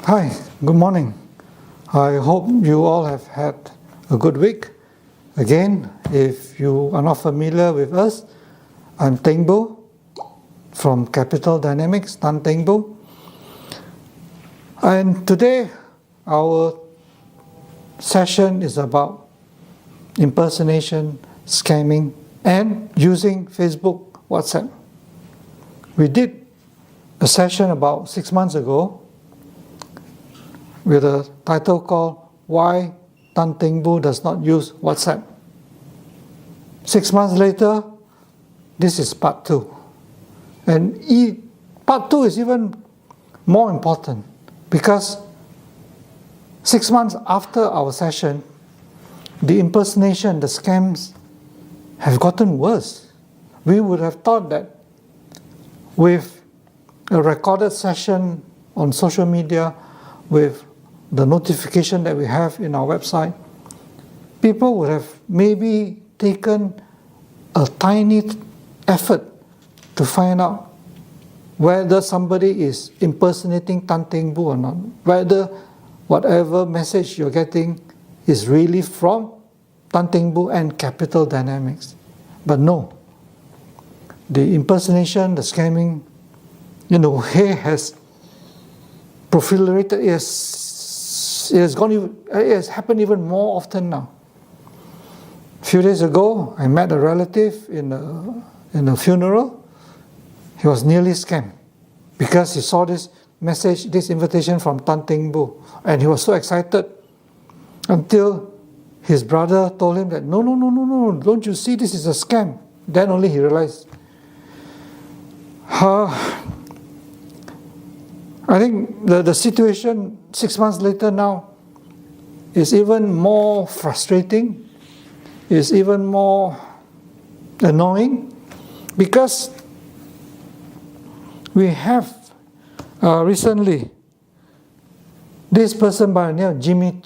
Hi, good morning. I hope you all have had a good week. Again, if you are not familiar with us, I'm Teng from Capital Dynamics, Teng. And today, our session is about impersonation, scamming, and using Facebook, WhatsApp. We did a session about 6 months ago with a title called Why Teng Does Not Use WhatsApp. 6 months later, this is part 2. And part 2 is even more important because 6 months after our session, the impersonation, the scams have gotten worse. We would have thought that with a recorded session on social media, with the notification that we have in our website, people would have maybe taken a tiny effort to find out whether somebody is impersonating Teng or not, whether whatever message you're getting is really from Teng and Capital Dynamics. But no, the impersonation, the scamming, has proliferated. It has happened even more often now. A few days ago, I met a relative in a funeral. He was nearly scammed because he saw this message, this invitation from Teng, and he was so excited until his brother told him that, no, don't you see this is a scam? Then only he realized. I think the situation 6 months later now is even more frustrating, is even more annoying, because we have recently this person by the name of Jimmy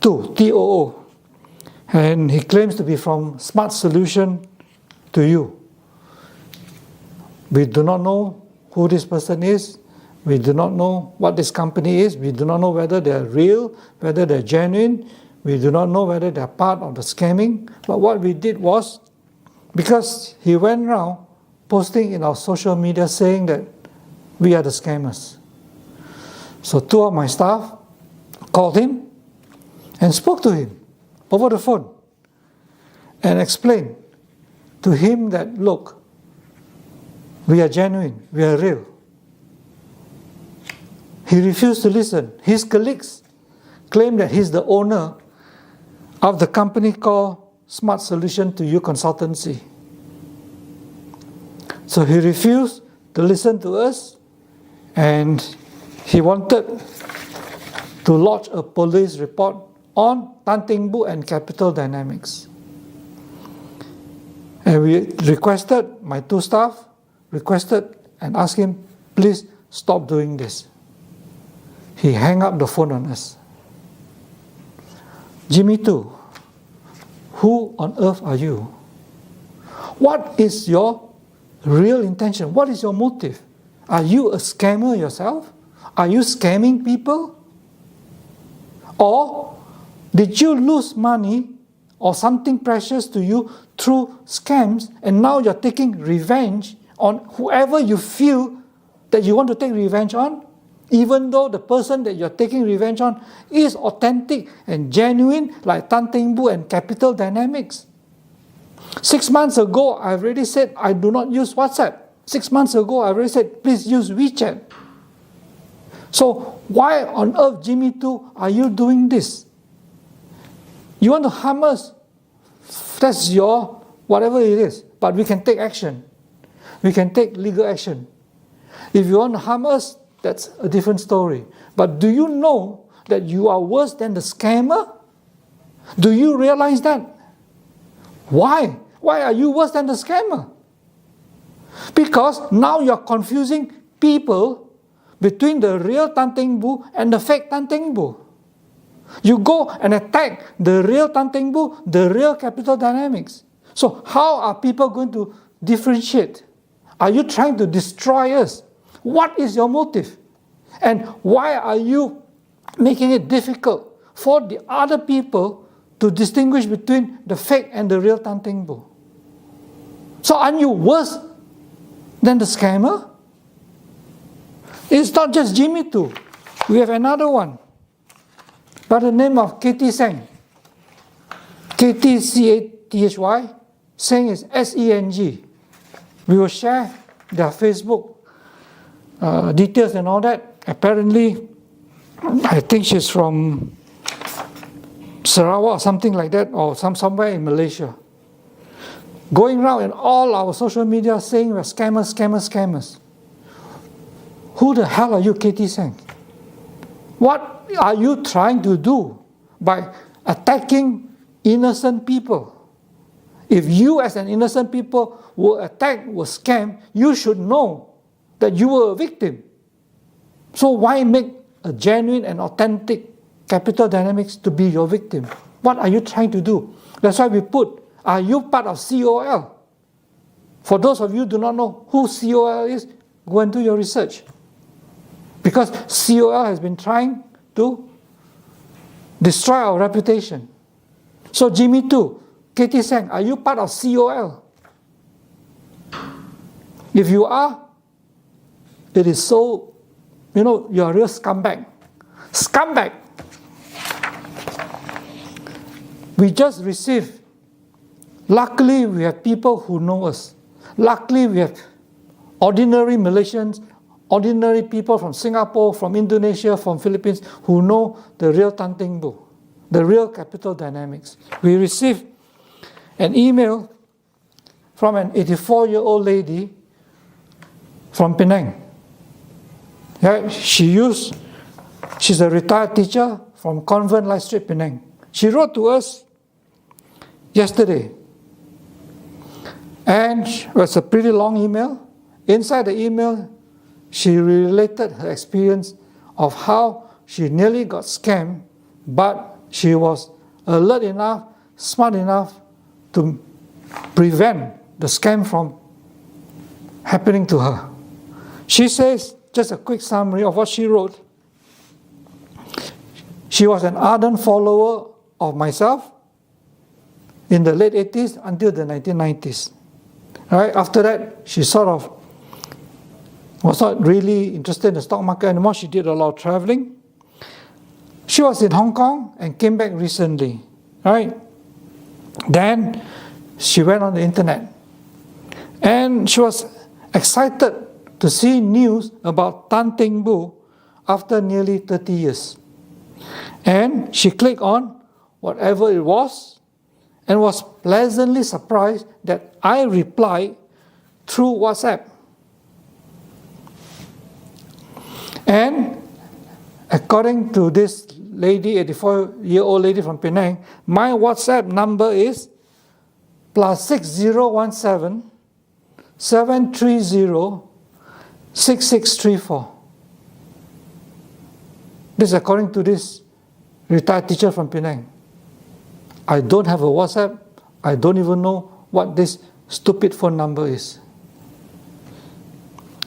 Too, T-O-O, and he claims to be from Smart Solution to You. We do not know who this person is. We do not know what this company is. We do not know whether they're real, whether they're genuine. We do not know whether they're part of the scamming. But what we did was, because he went around posting in our social media saying that we are the scammers. So 2 of my staff called him and spoke to him over the phone and explained to him that, look, we are genuine, we are real. He refused to listen. His colleagues claim that he's the owner of the company called Smart Solution to You Consultancy. So he refused to listen to us, and he wanted to lodge a police report on Teng and Capital Dynamics. And we requested, my 2 staff requested and asked him, please stop doing this. He hung up the phone on us. Jimmy Too, who on earth are you? What is your real intention? What is your motive? Are you a scammer yourself? Are you scamming people? Or did you lose money or something precious to you through scams, and now you're taking revenge on whoever you feel that you want to take revenge on, even though the person that you're taking revenge on is authentic and genuine, like Teng and Capital Dynamics? 6 months ago, I already said I do not use WhatsApp. 6 months ago, I already said please use WeChat. So why on earth, Jimmy Too, are you doing this? You want to harm us? That's your whatever it is, but we can take action. We can take legal action. If you want to harm us, that's a different story. But do you know that you are worse than the scammer? Do you realize that? Why? Why are you worse than the scammer? Because now you're confusing people between the real Teng and the fake Teng. You go and attack the real Teng, the real Capital Dynamics. So how are people going to differentiate? Are you trying to destroy us? What is your motive? And why are you making it difficult for the other people to distinguish between the fake and the real Tan Teng Bo? So aren't you worse than the scammer? It's not just Jimmy too. We have another one by the name of Katie Seng. K-T-C-A-T-H-Y. Seng is S-E-N-G. We will share their Facebook details and all that. Apparently, I think she's from Sarawak or something like that, or somewhere in Malaysia. Going around in all our social media saying we're scammers, scammers, scammers. Who the hell are you, Katie Seng? What are you trying to do by attacking innocent people? If you as an innocent people were attacked, were scammed, you should know that you were a victim. So why make a genuine and authentic Capital Dynamics to be your victim? What are you trying to do? That's why we put, are you part of COL? For those of you who do not know who COL is, go and do your research. Because COL has been trying to destroy our reputation. So Jimmy too, Katie Seng, are you part of COL? If you are, it is so, you're a real scumbag. Scumbag! We just received, luckily we have people who know us. Luckily we have ordinary Malaysians, ordinary people from Singapore, from Indonesia, from Philippines, who know the real Tan Teng Bo, the real Capital Dynamics. We received an email from an 84-year-old lady from Penang. Yeah, she's a retired teacher from Convent Life Street, Penang. She wrote to us yesterday. And it was a pretty long email. Inside the email, she related her experience of how she nearly got scammed, but she was alert enough, smart enough to prevent the scam from happening to her. She says, just a quick summary of what she wrote. She was an ardent follower of myself in the late 80s until the 1990s. Right? After that, she sort of was not really interested in the stock market anymore. She did a lot of traveling. She was in Hong Kong and came back recently. Right? Then she went on the internet. And she was excited to see news about Tan Teng Bo after nearly 30 years. And she clicked on whatever it was and was pleasantly surprised that I replied through WhatsApp. And according to this lady, 84-year-old lady from Penang, my WhatsApp number is +6017 730 6634. This is according to this retired teacher from Penang. I don't have a WhatsApp. I don't even know what this stupid phone number is.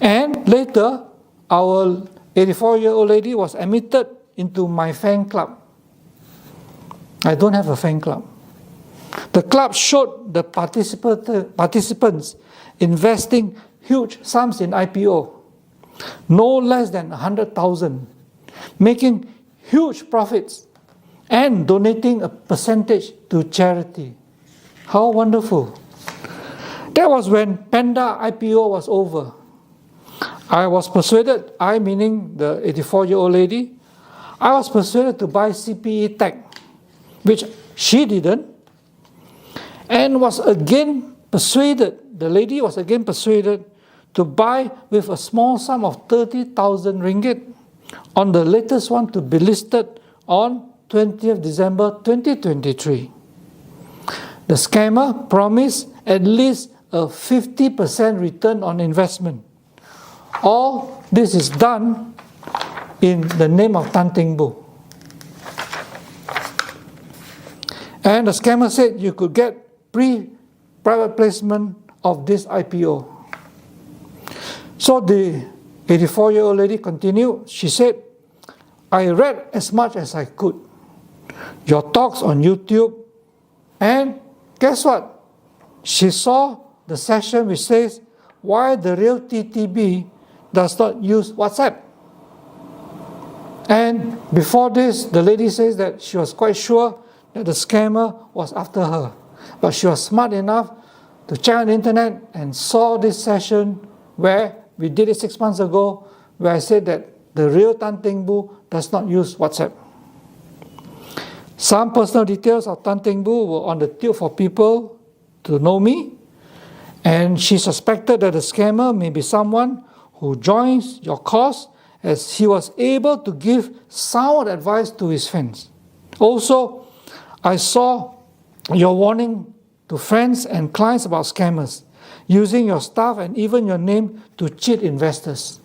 And later, our 84-year-old lady was admitted into my fan club. I don't have a fan club. The club showed the participants investing huge sums in IPO, no less than 100,000, making huge profits and donating a percentage to charity. How wonderful. That was when Panda IPO was over. I was persuaded, I meaning the 84-year-old lady, I was persuaded to buy CPE Tech, which she didn't, and was again persuaded, the lady was again persuaded to buy with a small sum of 30,000 ringgit on the latest one to be listed on 20th December 2023. The scammer promised at least a 50% return on investment. All this is done in the name of Tan Teng Bo. And the scammer said you could get private placement of this IPO. So the 84-year-old lady continued. She said, I read as much as I could, your talks on YouTube, and guess what? She saw the session which says why the real TTB does not use WhatsApp. And before this, the lady says that she was quite sure that the scammer was after her. But she was smart enough to check on the internet and saw this session where we did it 6 months ago, where I said that the real Tan Teng Boo does not use WhatsApp. Some personal details of Tan Teng Boo were on the tube for people to know me, and she suspected that the scammer may be someone who joins your cause, as he was able to give sound advice to his fans. Also, I saw your warning to friends and clients about scammers, using your staff and even your name to cheat investors.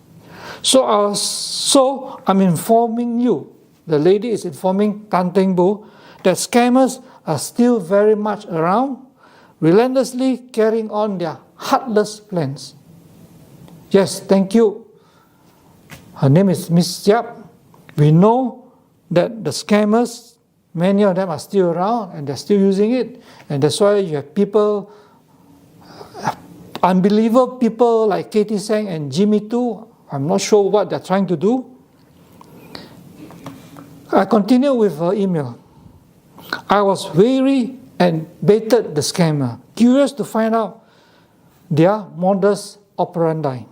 So I'm informing you, the lady is informing Tan Teng Boo, that scammers are still very much around, relentlessly carrying on their heartless plans. Yes, thank you. Her name is Miss Yap. We know that the scammers, many of them are still around and they're still using it. And that's why you have people, unbelievable people like Katie Seng and Jimmy too. I'm not sure what they're trying to do. I continue with her email. I was wary and baited the scammer, curious to find out their modus operandi.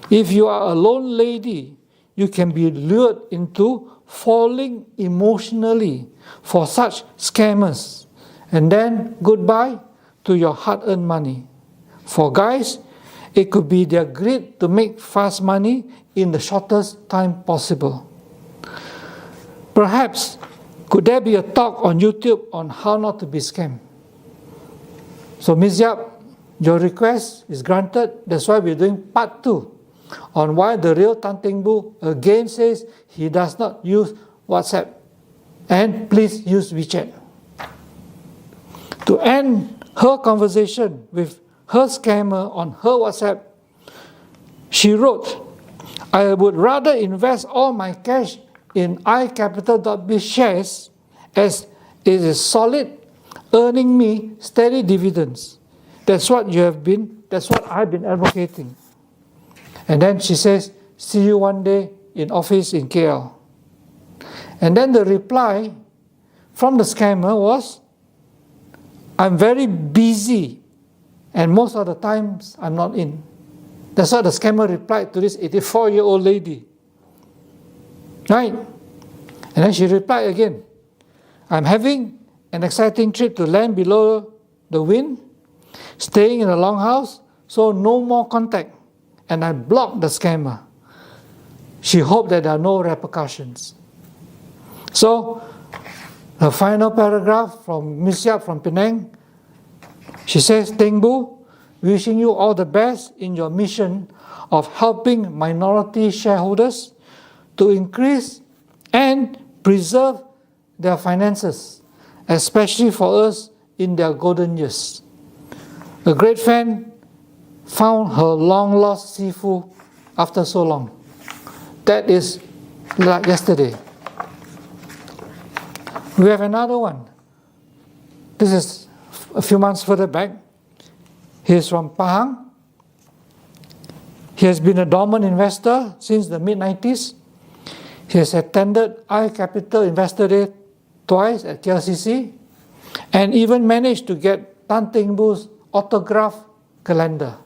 If you are a lone lady, you can be lured into falling emotionally for such scammers, and then goodbye to your hard-earned money. For guys, it could be their greed to make fast money in the shortest time possible. Perhaps, could there be a talk on YouTube on how not to be scammed? So Ms. Yap, your request is granted. That's why we're doing part 2 on why the real Tan Teng Boo again says he does not use WhatsApp. And please use WeChat. To end her conversation with her scammer on her WhatsApp, she wrote, I would rather invest all my cash in iCapital.B shares as it is solid, earning me steady dividends. That's what I've been advocating. And then she says, see you one day in office in KL. And then the reply from the scammer was, I'm very busy and most of the times I'm not in. That's what the scammer replied to this 84-year-old lady. Right? And then she replied again, I'm having an exciting trip to land below the wind, staying in a longhouse, so no more contact. And I blocked the scammer. She hoped that there are no repercussions. So, the final paragraph from Ms. Yap from Penang, she says, Teng Boo, wishing you all the best in your mission of helping minority shareholders to increase and preserve their finances, especially for us in their golden years. A great fan found her long-lost Sifu after so long. That is like yesterday. We have another one. This is a few months further back. He is from Pahang. He has been a dormant investor since the mid-90s. He has attended iCapital Investor Day twice at KLCC and even managed to get Tan Teng Boo's autograph calendar,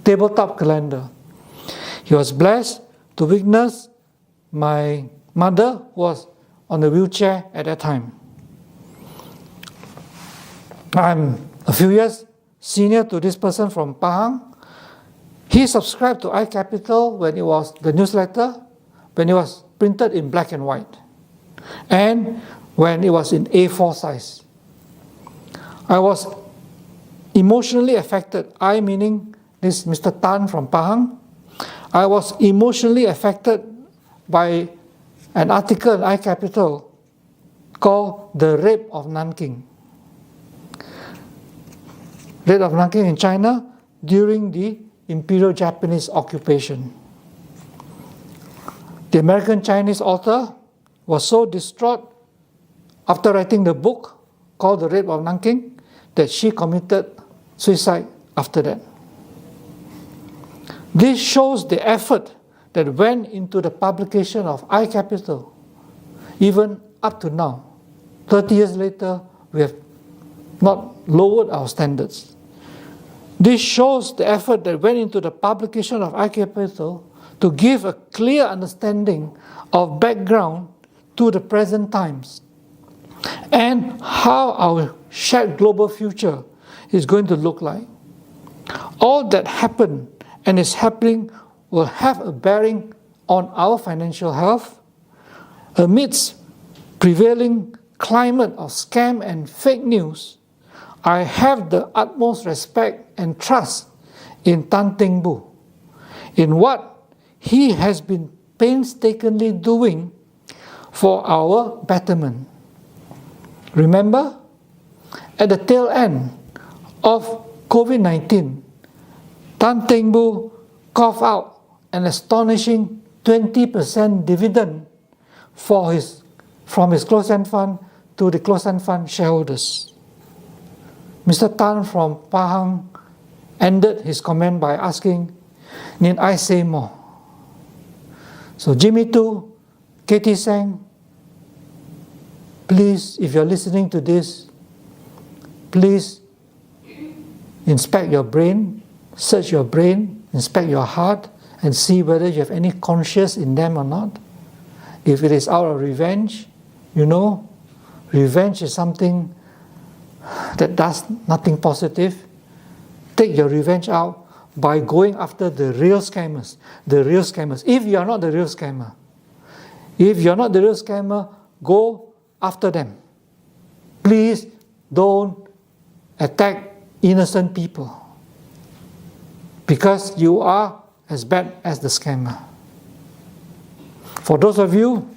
tabletop calendar. He was blessed to witness my mother, who was on the wheelchair at that time. I'm a few years senior to this person from Pahang. He subscribed to iCapital when it was the newsletter, when it was printed in black and white, and when it was in A4 size. I was emotionally affected. I meaning this Mr. Tan from Pahang. I was emotionally affected by an article in iCapital called The Rape of Nanking. Rape of Nanking in China during the Imperial Japanese occupation. The American-Chinese author was so distraught after writing the book called The Rape of Nanking that she committed suicide after that. This shows the effort that went into the publication of iCapital. Even up to now, 30 years later, we have not lowered our standards. This shows the effort that went into the publication of iCapital to give a clear understanding of background to the present times and how our shared global future is going to look like. All that happened and is happening will have a bearing on our financial health amidst prevailing climate of scam and fake news. I have the utmost respect and trust in Teng in what he has been painstakingly doing for our betterment. Remember, at the tail end of COVID-19, Teng coughed out an astonishing 20% dividend from his closed-end fund to the closed-end fund shareholders. Mr. Tan from Pahang ended his comment by asking, "Need I say more?" So Jimmy Tu, Katie Sang, please, if you're listening to this, please inspect your brain, search your brain, inspect your heart, and see whether you have any conscience in them or not. If it is out of revenge, you know, revenge is something that does nothing positive. Take your revenge out by going after the real scammers. The real scammers. If you are not the real scammer, go after them. Please don't attack innocent people, because you are as bad as the scammer. For those of you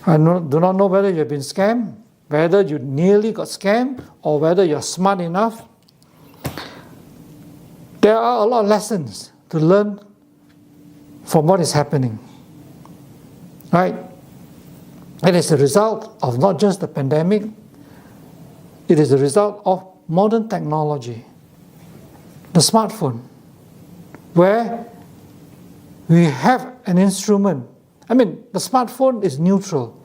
who do not know whether you have been scammed, whether you nearly got scammed, or whether you're smart enough, there are a lot of lessons to learn from what is happening. Right? It is a result of not just the pandemic, it is a result of modern technology. The smartphone, where we have an instrument. I mean, the smartphone is neutral.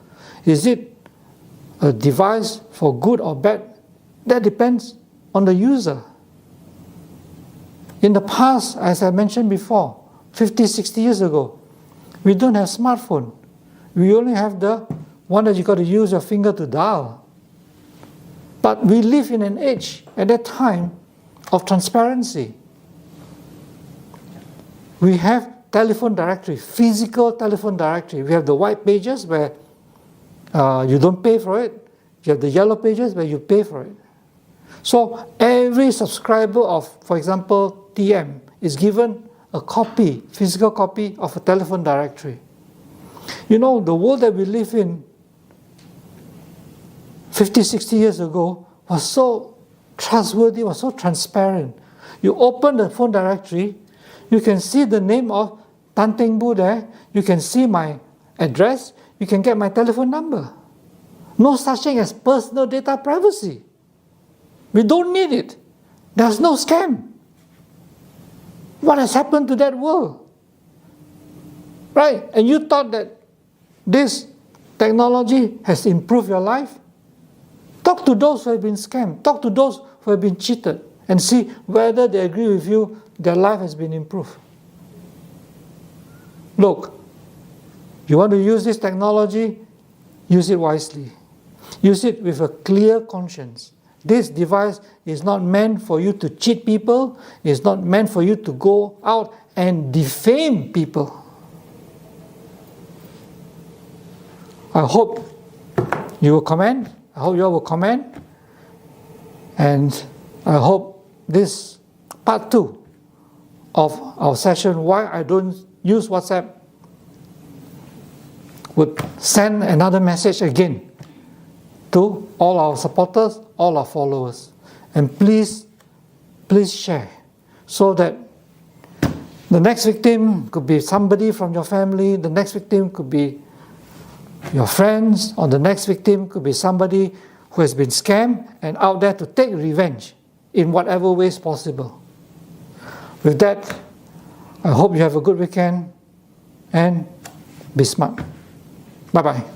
Is it a device for good or bad? That depends on the user. In the past, as I mentioned before, 50, 60 years ago, we don't have smartphone. We only have the one that you got to use your finger to dial. But we live in an age at that time of transparency. We have telephone directory, physical telephone directory. We have the white pages where you don't pay for it. You have the yellow pages where you pay for it. So every subscriber of, for example, TM is given a copy, physical copy of a telephone directory. You know, the world that we live in 50, 60 years ago was so trustworthy, was so transparent. You open the phone directory, you can see the name of Teng there, you can see my address, you can get my telephone number. No such thing as personal data privacy. We don't need it. There's no scam. What has happened to that world? Right? And you thought that this technology has improved your life? Talk to those who have been scammed. Talk to those who have been cheated and see whether they agree with you their life has been improved. Look, you want to use this technology, use it wisely. Use it with a clear conscience. This device is not meant for you to cheat people. It's not meant for you to go out and defame people. I hope you will comment. I hope you all will comment. And I hope this part 2 of our session, why I don't use WhatsApp, would send another message again to all our supporters, all our followers. And please share so that The next victim could be somebody from your family, the next victim could be your friends, or the next victim could be somebody who has been scammed and out there to take revenge in whatever ways possible. With that, I hope you have a good weekend and be smart. Bye-bye.